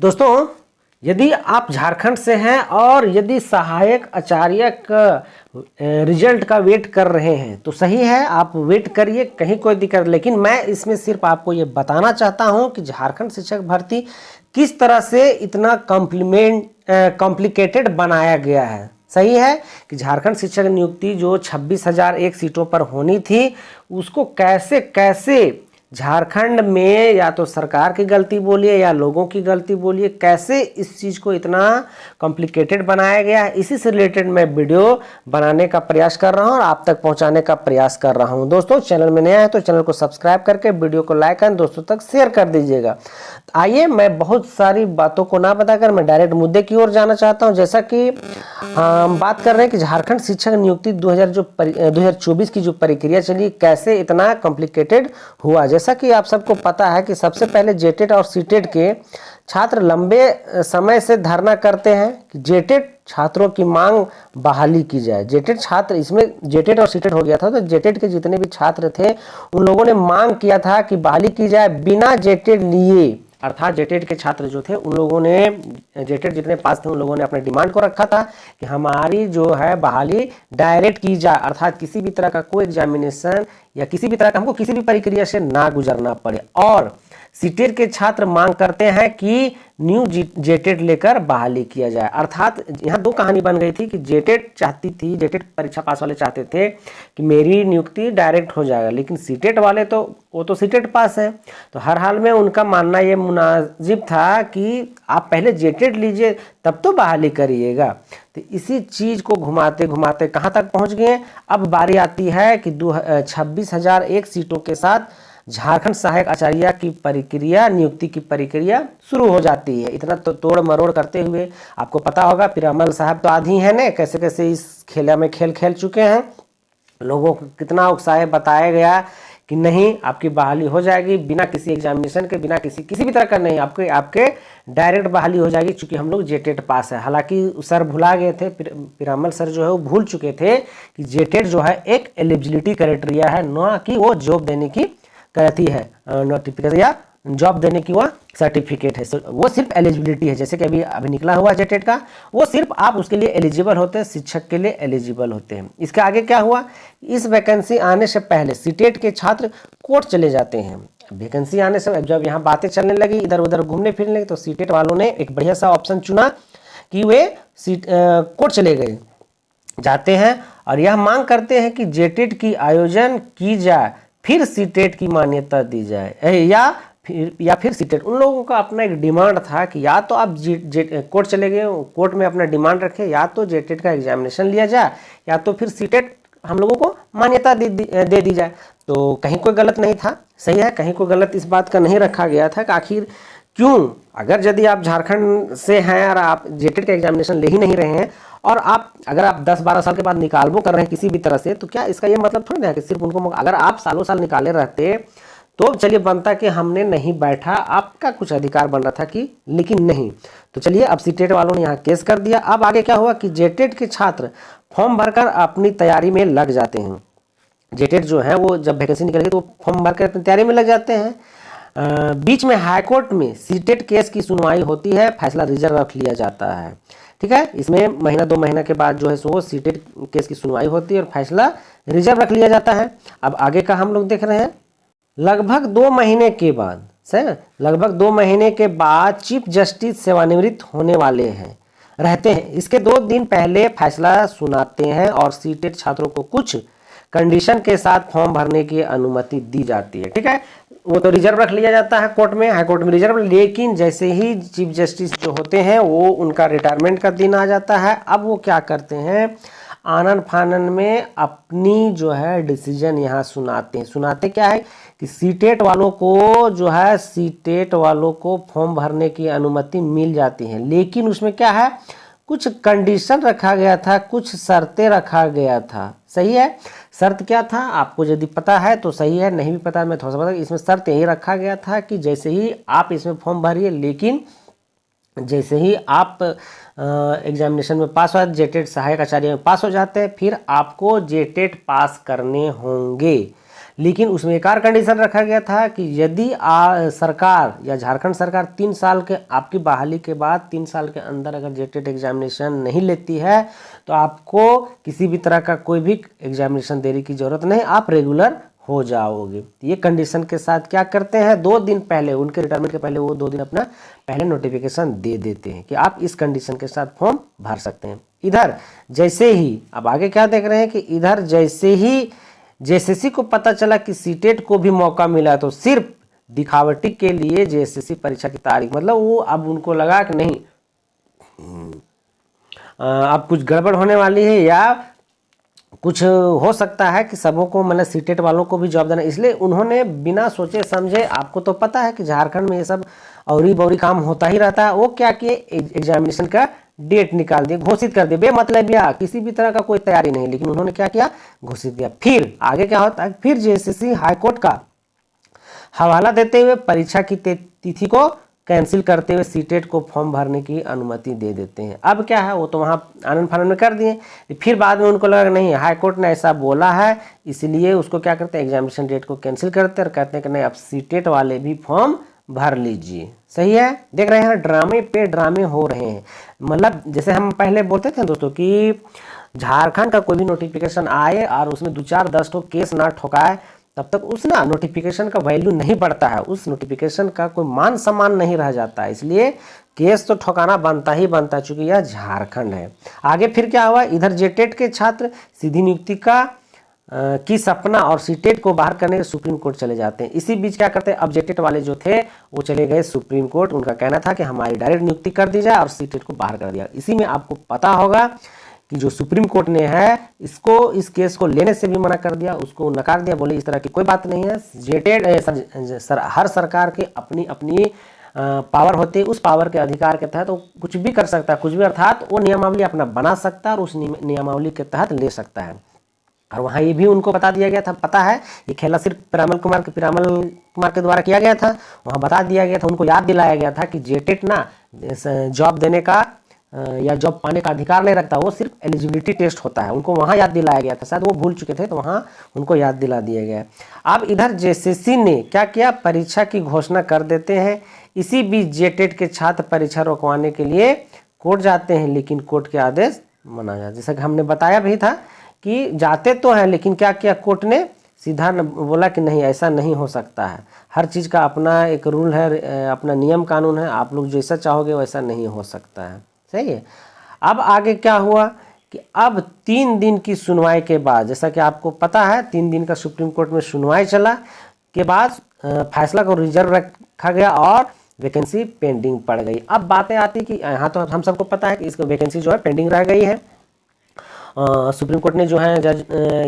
दोस्तों, यदि आप झारखंड से हैं और यदि सहायक आचार्य का रिजल्ट का वेट कर रहे हैं तो सही है, आप वेट करिए, कहीं कोई दिक्कत। लेकिन मैं इसमें सिर्फ आपको ये बताना चाहता हूं कि झारखंड शिक्षक भर्ती किस तरह से इतना कॉम्प्लिकेटेड बनाया गया है। सही है कि झारखंड शिक्षक नियुक्ति जो 26,001 सीटों पर होनी थी, उसको कैसे कैसे झारखंड में या तो सरकार की गलती बोलिए या लोगों की गलती बोलिए, कैसे इस चीज़ को इतना कॉम्प्लिकेटेड बनाया गया है, इसी से रिलेटेड मैं वीडियो बनाने का प्रयास कर रहा हूं और आप तक पहुंचाने का प्रयास कर रहा हूं। दोस्तों, चैनल में नया है तो चैनल को सब्सक्राइब करके वीडियो को लाइक कर दोस्तों तक शेयर कर दीजिएगा। आइए, मैं बहुत सारी बातों को ना बताकर मैं डायरेक्ट मुद्दे की ओर जाना चाहता हूँ। जैसा कि हम बात कर रहे हैं कि झारखंड शिक्षक नियुक्ति 2024 की जो प्रक्रिया चली, कैसे इतना कॉम्प्लिकेटेड हुआ। जैसा कि आप सबको पता है कि सबसे पहले जेटेट और सीटेट के छात्र लंबे समय से धरना करते हैं कि जेटेट छात्रों की मांग बहाली की जाए। जेटेट छात्र, इसमें जेटेट और सीटेट हो गया था, तो जेटेट के जितने भी छात्र थे उन लोगों ने मांग किया था कि बहाली की जाए बिना जेटेट लिए। अर्थात जेटेट के छात्र जो थे उन लोगों ने, जेटेट जितने पास थे उन लोगों ने अपने डिमांड को रखा था कि हमारी जो है बहाली डायरेक्ट की जाए, अर्थात किसी भी तरह का कोई एग्जामिनेशन या किसी भी तरह का हमको किसी भी प्रक्रिया से ना गुजरना पड़े। और सीटेट के छात्र मांग करते हैं कि न्यू जेटेट लेकर बहाली किया जाए। अर्थात यहाँ दो कहानी बन गई थी कि जेटेट चाहती थी, जेटेट परीक्षा पास वाले चाहते थे कि मेरी नियुक्ति डायरेक्ट हो जाएगा, लेकिन सीटेट वाले तो वो तो सीटेट पास है, तो हर हाल में उनका मानना ये मुनाजिब था कि आप पहले जेटेट लीजिए तब तो बहाली करिएगा। तो इसी चीज़ को घुमाते घुमाते कहाँ तक पहुँच गए। अब बारी आती है कि 26,001 सीटों के साथ झारखंड सहायक आचार्य की प्रक्रिया, नियुक्ति की प्रक्रिया शुरू हो जाती है। इतना तो तोड़ मरोड़ करते हुए आपको पता होगा, पीरामल साहब तो आधी हैं ने, कैसे कैसे इस खेला में खेल खेल चुके हैं। लोगों को कितना उत्साह बताया गया कि नहीं, आपकी बहाली हो जाएगी बिना किसी एग्जामिनेशन के, बिना किसी भी तरह का नहीं, आपके डायरेक्ट बहाली हो जाएगी क्योंकि हम लोग जेटेट पास है। हालांकि सर भुला गए थे, पीरामल सर जो है वो भूल चुके थे कि जेटेट जो है एक एलिजिबिलिटी क्राइटेरिया है, ना कि वो जॉब देने की कहती है, नोटिफिकेशन या जॉब देने की वह सर्टिफिकेट है। वो सिर्फ एलिजिबिलिटी है। जैसे कि अभी निकला हुआ जेटेट का, वो सिर्फ आप उसके लिए एलिजिबल होते हैं, शिक्षक के लिए एलिजिबल होते हैं। इसके आगे क्या हुआ, इस वैकेंसी आने से पहले सीटेट के छात्र कोर्ट चले जाते हैं। वैकेंसी आने से जब यहाँ बातें चलने लगी, इधर उधर घूमने फिरने लगे, तो सीटेट वालों ने एक बढ़िया सा ऑप्शन चुना कि वे कोर्ट चले गए, जाते हैं और यह मांग करते हैं कि जेटेट की आयोजन की जाए, फिर सीटेट की मान्यता दी जाए, या फिर सीटेट। उन लोगों का अपना एक डिमांड था कि या तो आप कोर्ट चले गए, कोर्ट में अपना डिमांड रखें, या तो जेटेट का एग्जामिनेशन लिया जाए या तो फिर सीटेट हम लोगों को मान्यता दे दी जाए। तो कहीं कोई गलत नहीं था, सही है, कहीं कोई गलत इस बात का नहीं रखा गया था कि आखिर क्यों, अगर यदि आप झारखंड से हैं और आप जेटेट का एग्जामिनेशन ले ही नहीं रहे हैं और अगर आप 10-12 साल के बाद निकालबो कर रहे हैं किसी भी तरह से, तो क्या इसका ये मतलब थोड़ी ना है कि सिर्फ उनको, अगर आप सालों साल निकाले रहते तो चलिए बनता कि हमने नहीं बैठा, आपका कुछ अधिकार बन रहा था कि, लेकिन नहीं। तो चलिए, अब सीटेट वालों ने यहाँ केस कर दिया। अब आगे क्या हुआ कि जेटेट के छात्र फॉर्म भरकर अपनी तैयारी में लग जाते हैं। जेटेट जो है वो जब वैकेंसी निकलेगी तो फॉर्म भरकर अपनी तैयारी में लग जाते हैं। बीच में हाईकोर्ट में सीटेट केस की सुनवाई होती है, फैसला रिजर्व रख लिया जाता है। ठीक है, इसमें महीना 2 महीना के बाद जो है सो सीटेट केस की सुनवाई होती है और फैसला रिजर्व रख लिया जाता है। अब आगे का हम लोग देख रहे हैं, लगभग 2 महीने के बाद, सही, लगभग 2 महीने के बाद चीफ जस्टिस सेवानिवृत्त होने वाले हैं, रहते हैं। इसके 2 दिन पहले फैसला सुनाते हैं और सीटेट छात्रों को कुछ कंडीशन के साथ फॉर्म भरने की अनुमति दी जाती है। ठीक है, वो तो रिजर्व रख लिया जाता है कोर्ट में, हाई कोर्ट में रिजर्व, लेकिन जैसे ही चीफ जस्टिस जो होते हैं वो उनका रिटायरमेंट का दिन आ जाता है, अब वो क्या करते हैं, आनन फानन में अपनी जो है डिसीजन यहाँ सुनाते हैं। सुनाते क्या है कि सीटेट वालों को जो है, सीटेट वालों को फॉर्म भरने की अनुमति मिल जाती है, लेकिन उसमें क्या है, कुछ कंडीशन रखा गया था, कुछ शर्तें रखा गया था। सही है, शर्त क्या था, आपको यदि पता है तो सही है, नहीं भी पता मैं थोड़ा सा बता, इसमें शर्त यही रखा गया था कि जैसे ही आप इसमें फॉर्म भरिए, लेकिन जैसे ही आप एग्जामिनेशन में पास हो, जेटेट सहायक आचार्य में पास हो जाते हैं, फिर आपको जेटेट पास करने होंगे। लेकिन उसमें एक और कंडीशन रखा गया था कि यदि सरकार या झारखंड सरकार 3 साल के आपकी बहाली के बाद 3 साल के अंदर अगर जेटेट एग्जामिनेशन नहीं लेती है तो आपको किसी भी तरह का कोई भी एग्जामिनेशन देने की ज़रूरत नहीं, आप रेगुलर हो जाओगे। ये कंडीशन के साथ क्या करते हैं, 2 दिन पहले, उनके रिटायरमेंट के पहले वो 2 दिन अपना पहले नोटिफिकेशन दे देते हैं कि आप इस कंडीशन के साथ फॉर्म भर सकते हैं। इधर जैसे ही अब आगे क्या देख रहे हैं कि इधर जैसे ही जेएसएससी को पता चला कि सीटेट को भी मौका मिला तो सिर्फ दिखावटी के लिए जेएसएससी परीक्षा की तारीख, मतलब वो अब उनको लगा कि नहीं अब कुछ गड़बड़ होने वाली है या कुछ हो सकता है कि सबों को, मतलब सीटेट वालों को भी जॉब देना, इसलिए उन्होंने बिना सोचे समझे, आपको तो पता है कि झारखंड में ये सब औरी बौरी काम होता ही रहता है, वो क्या किए एग्जामिनेशन का डेट निकाल दिए, घोषित कर दिए बेमतलब, या किसी भी तरह का कोई तैयारी नहीं, लेकिन उन्होंने क्या किया, घोषित किया। फिर आगे क्या होता है, फिर जेएसएससी हाईकोर्ट का हवाला देते हुए परीक्षा की तिथि को कैंसिल करते हुए सीटेट को फॉर्म भरने की अनुमति दे देते हैं। अब क्या है, वो तो वहाँ आनंद फानंद में कर दिए, फिर बाद में उनको लगा नहीं हाईकोर्ट ने ऐसा बोला है, इसलिए उसको क्या करते हैं, एग्जामिनेशन डेट को कैंसिल करते हैं और कहते हैं कि नहीं अब सीटेट वाले भी फॉर्म भर लीजिए। सही है, देख रहे हैं ड्रामे पे ड्रामे हो रहे हैं। मतलब जैसे हम पहले बोलते थे दोस्तों कि झारखंड का कोई भी नोटिफिकेशन आए और उसमें 2-4-10 तो केस ना ठोकाए, तब तक उस ना नोटिफिकेशन का वैल्यू नहीं बढ़ता है, उस नोटिफिकेशन का कोई मान सम्मान नहीं रह जाता है, इसलिए केस तो ठोकाना बनता ही बनता, चूंकि यह झारखंड है। आगे फिर क्या हुआ, इधर जेटेट के छात्र सीधी नियुक्ति की सपना और सीटेट को बाहर करने के सुप्रीम कोर्ट चले जाते हैं। इसी बीच क्या करते हैं, अब जेटेट वाले जो थे वो चले गए सुप्रीम कोर्ट, उनका कहना था कि हमारी डायरेक्ट नियुक्ति कर दी जाए और सीटेट को बाहर कर दिया। इसी में आपको पता होगा कि जो सुप्रीम कोर्ट ने है इसको, इस केस को लेने से भी मना कर दिया, उसको नकार दिया, बोले इस तरह की कोई बात नहीं है, जेटेट हर सरकार के अपनी अपनी पावर होती है, उस पावर के अधिकार के तहत वो कुछ भी कर सकता है, कुछ भी, अर्थात वो नियमावली अपना बना सकता है और उस नियमावली के तहत ले सकता है। और वहाँ ये भी उनको बता दिया गया था, पता है ये खेला सिर्फ पिरामल कुमार के द्वारा किया गया था, वहाँ बता दिया गया था, उनको याद दिलाया गया था कि जेटेट ना जॉब देने का या जॉब पाने का अधिकार नहीं रखता, वो सिर्फ एलिजिबिलिटी टेस्ट होता है, उनको वहाँ याद दिलाया गया था, शायद वो भूल चुके थे तो वहाँ उनको याद दिला दिया गया। अब इधर जेएसएससी ने क्या किया, परीक्षा की घोषणा कर देते हैं। इसी बीच जेटेट के छात्र परीक्षा रोकवाने के लिए कोर्ट जाते हैं, लेकिन कोर्ट के आदेश माना जाए, जैसा कि हमने बताया भी था कि जाते तो हैं, लेकिन क्या किया, कोर्ट ने सीधा बोला कि नहीं ऐसा नहीं हो सकता है, हर चीज़ का अपना एक रूल है, अपना नियम कानून है, आप लोग जैसा चाहोगे वैसा नहीं हो सकता है। सही है। अब आगे क्या हुआ कि अब 3 दिन की सुनवाई के बाद, जैसा कि आपको पता है 3 दिन का सुप्रीम कोर्ट में सुनवाई चला के बाद फैसला को रिजर्व रखा गया और वैकेंसी पेंडिंग पड़ गई। अब बातें आती कि यहाँ तो हम सबको पता है कि इसको वैकेंसी जो है पेंडिंग रह गई है, सुप्रीम कोर्ट ने जो है जज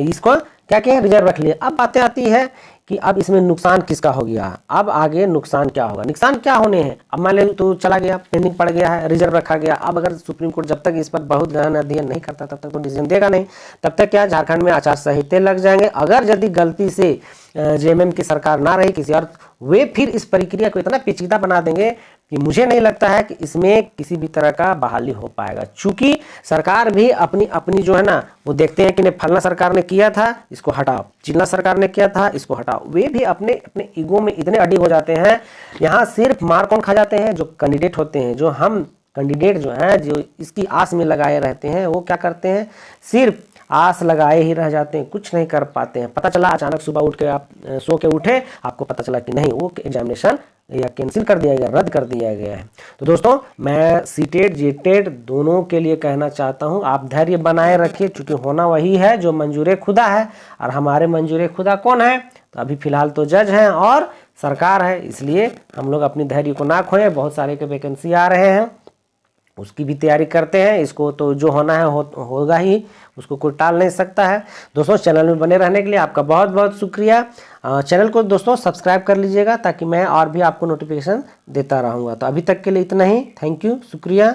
इसको क्या किया, रिजर्व रख लिया। अब बातें आती है कि अब इसमें नुकसान किसका हो गया, अब आगे नुकसान क्या होगा, नुकसान क्या होने हैं। अब मान ले तो चला गया, पेंडिंग पड़ गया है, रिजर्व रखा गया, अब अगर सुप्रीम कोर्ट जब तक इस पर बहुत गहन अध्ययन नहीं करता तब तक तो डिसीजन देगा नहीं, तब तक क्या झारखंड में आचार संहिता लग जाएंगे। अगर यदि गलती से जेएमएम की सरकार ना रही किसी और, वे फिर इस प्रक्रिया को इतना पेचीदा बना देंगे कि मुझे नहीं लगता है कि इसमें किसी भी तरह का बहाली हो पाएगा, चूंकि सरकार भी अपनी अपनी जो है ना वो देखते हैं कि नहीं फलना सरकार ने किया था इसको हटाओ, चिल्ला सरकार ने किया था इसको हटाओ, वे भी अपने अपने ईगो में इतने अड़ी हो जाते हैं। यहाँ सिर्फ मार कौन खा जाते हैं, जो कैंडिडेट होते हैं, जो हम कैंडिडेट जो हैं जो इसकी आस में लगाए रहते हैं, वो क्या करते हैं, सिर्फ आस लगाए ही रह जाते हैं, कुछ नहीं कर पाते हैं। पता चला अचानक सुबह उठ के आप सो के उठे, आपको पता चला कि नहीं वो एग्जामिनेशन या कैंसिल कर दिया गया, रद्द कर दिया गया है। तो दोस्तों मैं सीटेट जेटेट दोनों के लिए कहना चाहता हूं, आप धैर्य बनाए रखिए, चूंकि होना वही है जो मंजूर खुदा है, और हमारे मंजूर खुदा कौन है, तो अभी फिलहाल तो जज हैं और सरकार है, इसलिए हम लोग अपनी धैर्य को ना खोएं। बहुत सारे के वैकेंसी आ रहे हैं, उसकी भी तैयारी करते हैं, इसको तो जो होना है होगा ही, उसको कोई टाल नहीं सकता है। दोस्तों चैनल में बने रहने के लिए आपका बहुत बहुत शुक्रिया। चैनल को दोस्तों सब्सक्राइब कर लीजिएगा ताकि मैं और भी आपको नोटिफिकेशन देता रहूँगा। तो अभी तक के लिए इतना ही, थैंक यू, शुक्रिया।